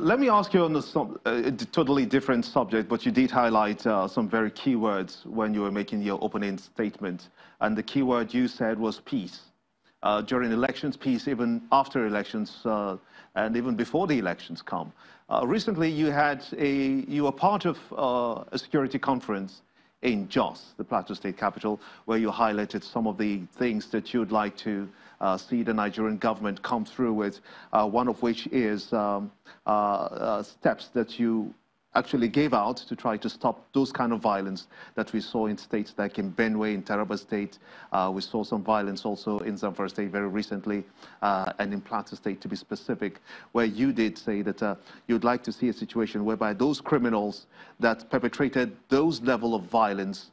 let me ask you on a totally different subject, but you did highlight some very key words when you were making your opening statement. And the key word you said was peace. During elections, peace, even after elections, and even before the elections come. Recently, you were part of a security conference in Jos, the Plateau State capital, where you highlighted some of the things that you'd like to see the Nigerian government come through with, one of which is steps that you actually gave out to try to stop those kind of violence that we saw in states like in Benue, in Taraba State. We saw some violence also in Zamfara State very recently, and in Plateau State to be specific, where you did say that you'd like to see a situation whereby those criminals that perpetrated those level of violence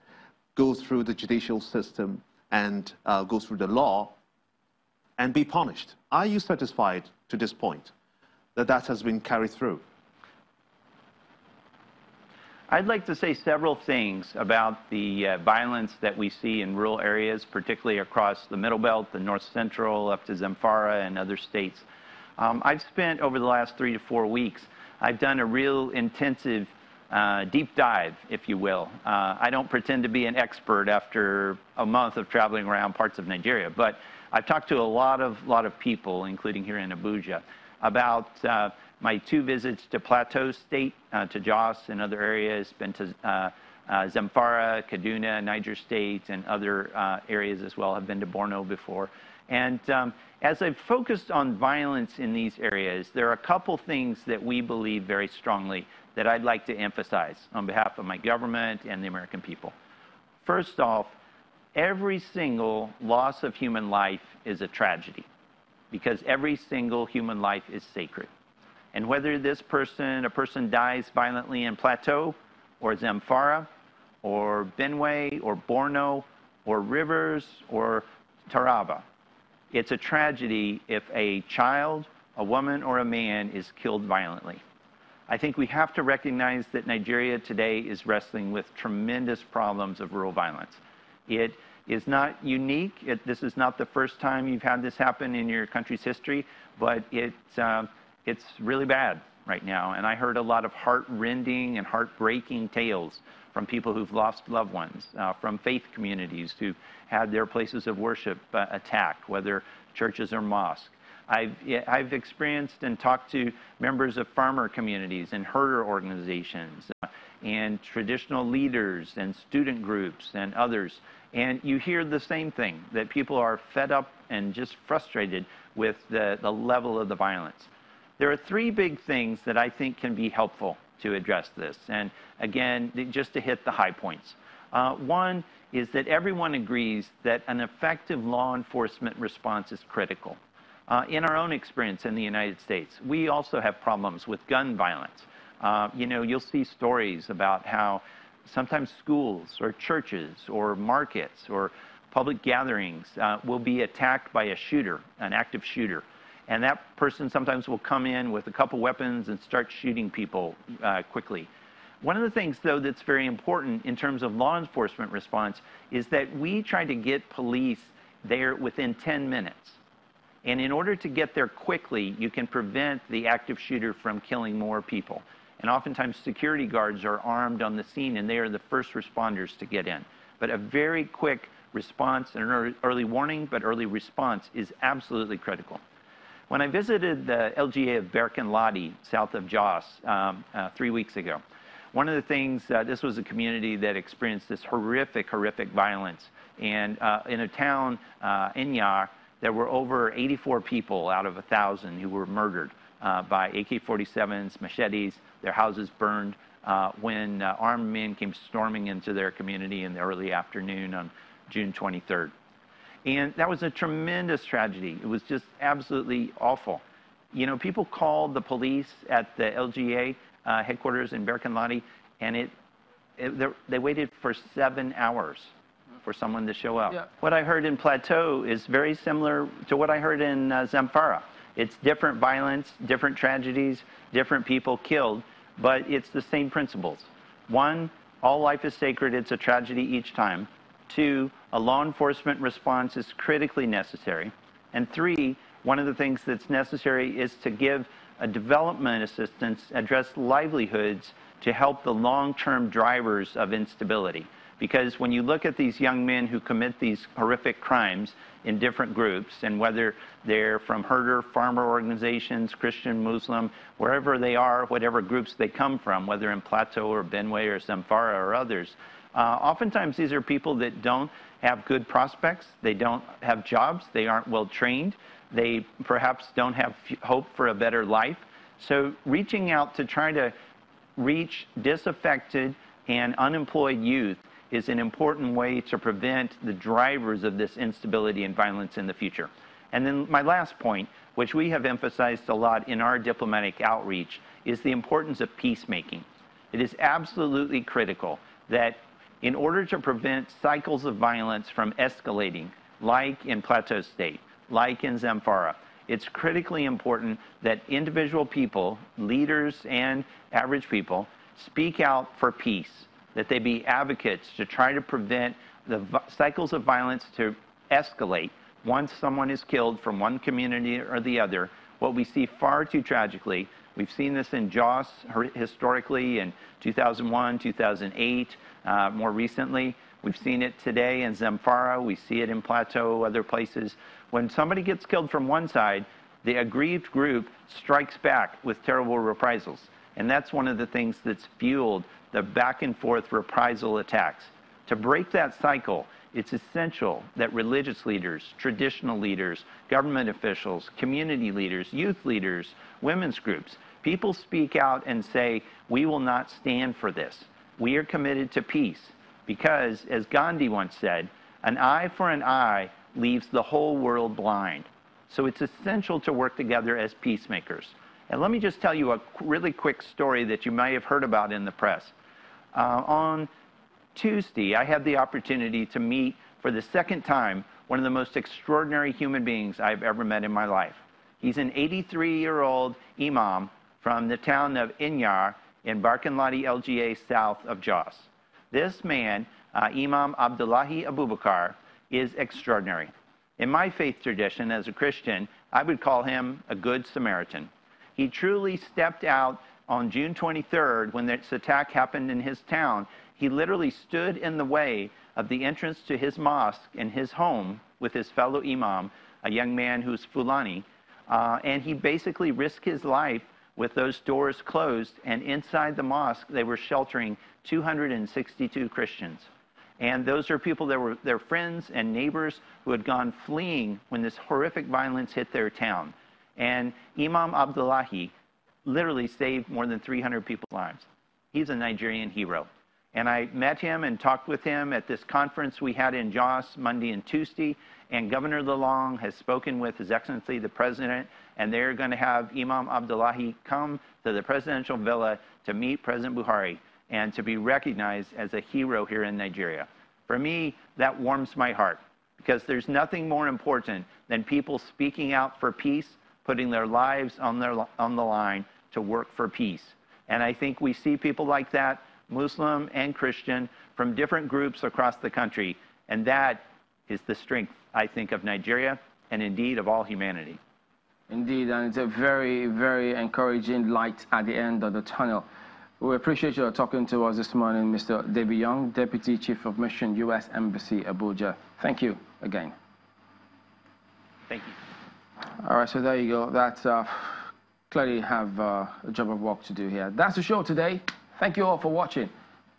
go through the judicial system and go through the law and be punished. Are you satisfied to this point that that has been carried through? I'd like to say several things about the violence that we see in rural areas, particularly across the Middle Belt, the North Central, up to Zamfara and other states. I've spent over the last 3 to 4 weeks, I've done a real intensive deep dive, if you will. I don't pretend to be an expert after a month of traveling around parts of Nigeria, but I've talked to a lot of people, including here in Abuja, about my 2 visits to Plateau State, to Jos and other areas, been to Zamfara, Kaduna, Niger State, and other areas as well. I've been to Borno before. And as I've focused on violence in these areas, there are a couple things that we believe very strongly that I'd like to emphasize on behalf of my government and the American people. First off, every single loss of human life is a tragedy, because every single human life is sacred. And whether a person dies violently in Plateau, or Zamfara, or Benue, or Borno, or Rivers, or Taraba, it's a tragedy if a child, a woman, or a man is killed violently. I think we have to recognize that Nigeria today is wrestling with tremendous problems of rural violence. It is not unique. This is not the first time you've had this happen in your country's history, but it's really bad right now. And I heard a lot of heart-rending and heartbreaking tales from people who've lost loved ones, from faith communities who've had their places of worship attacked, whether churches or mosques. I've experienced and talked to members of farmer communities and herder organizations and traditional leaders and student groups and others. And you hear the same thing, that people are fed up and just frustrated with the level of the violence. There are 3 big things that I think can be helpful to address this. And again, just to hit the high points. One is that everyone agrees that an effective law enforcement response is critical. In our own experience in the United States, we also have problems with gun violence. You know, you'll see stories about how sometimes schools or churches or markets or public gatherings will be attacked by a shooter, an active shooter. And that person sometimes will come in with a couple weapons and start shooting people quickly. One of the things, though, that's very important in terms of law enforcement response is that we try to get police there within 10 minutes. And in order to get there quickly, you can prevent the active shooter from killing more people. And oftentimes security guards are armed on the scene, and they are the first responders to get in. But a very quick response and an early warning, but early response is absolutely critical. When I visited the LGA of Berkin-Ladi, south of Jos, 3 weeks ago, one of the things, this was a community that experienced this horrific violence. And in a town, Inyar, there were over 84 people out of 1,000 who were murdered by AK-47s, machetes. Their houses burned when armed men came storming into their community in the early afternoon on June 23rd. And that was a tremendous tragedy. It was just absolutely awful. You know, people called the police at the LGA headquarters in Berkin-Ladi, and they waited for 7 hours for someone to show up. Yeah. What I heard in Plateau is very similar to what I heard in Zamfara. It's different violence, different tragedies, different people killed, but it's the same principles. 1, all life is sacred. It's a tragedy each time. 2, a law enforcement response is critically necessary. And 3, one of the things that's necessary is to give a development assistance, address livelihoods to help the long-term drivers of instability. Because when you look at these young men who commit these horrific crimes in different groups, and whether they're from herder, farmer organizations, Christian, Muslim, wherever they are, whatever groups they come from, whether in Plateau or Benue or Zamfara or others, oftentimes these are people that don't have good prospects, they don't have jobs, they aren't well trained, they perhaps don't have hope for a better life. So reaching out to try to reach disaffected and unemployed youth is an important way to prevent the drivers of this instability and violence in the future. And then my last point, which we have emphasized a lot in our diplomatic outreach, is the importance of peacemaking. It is absolutely critical that in order to prevent cycles of violence from escalating, like in Plateau State, like in Zamfara, it's critically important that individual people, leaders and average people, speak out for peace, that they be advocates to try to prevent the cycles of violence to escalate once someone is killed from one community or the other. What we see far too tragically, we've seen this in Jos historically in 2001, 2008, more recently. We've seen it today in Zamfara. We see it in Plateau, other places. When somebody gets killed from one side, the aggrieved group strikes back with terrible reprisals. And that's one of the things that's fueled the back and forth reprisal attacks. To break that cycle, it's essential that religious leaders, traditional leaders, government officials, community leaders, youth leaders, women's groups, people speak out and say, we will not stand for this. We are committed to peace because, as Gandhi once said, an eye for an eye leaves the whole world blind. So it's essential to work together as peacemakers. And let me just tell you a really quick story that you may have heard about in the press. On Tuesday, I had the opportunity to meet for the second time one of the most extraordinary human beings I've ever met in my life. He's an 83-year-old imam from the town of Inyar in Barkanladi LGA south of Jos. This man, Imam Abdullahi Abubakar, is extraordinary. In my faith tradition as a Christian, I would call him a good Samaritan. He truly stepped out on June 23rd when this attack happened in his town. He literally stood in the way of the entrance to his mosque in his home with his fellow imam, a young man who's Fulani, and he basically risked his life with those doors closed, and inside the mosque they were sheltering 262 Christians. And those are people that were their friends and neighbors who had gone fleeing when this horrific violence hit their town. And Imam Abdullahi literally saved more than 300 people's lives. He's a Nigerian hero. And I met him and talked with him at this conference we had in Jos Monday and Tuesday. And Governor Lalong has spoken with His Excellency the President, and they're going to have Imam Abdullahi come to the presidential villa to meet President Buhari and to be recognized as a hero here in Nigeria. For me, that warms my heart, because there's nothing more important than people speaking out for peace, putting their lives on the line to work for peace. And I think we see people like that, Muslim and Christian, from different groups across the country, and that is the strength, I think, of Nigeria and indeed of all humanity. Indeed, and it's a very, very encouraging light at the end of the tunnel. We appreciate you talking to us this morning, Mr. David Young, Deputy Chief of Mission, U.S. Embassy, Abuja. Thank you again. Thank you. All right, so there you go. That's clearly have a job of work to do here. That's the show today. Thank you all for watching.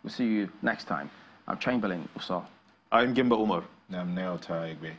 We'll see you next time. I'm Chamberlain Uso. I'm Gimba Umar. I'm Neil Taigbe.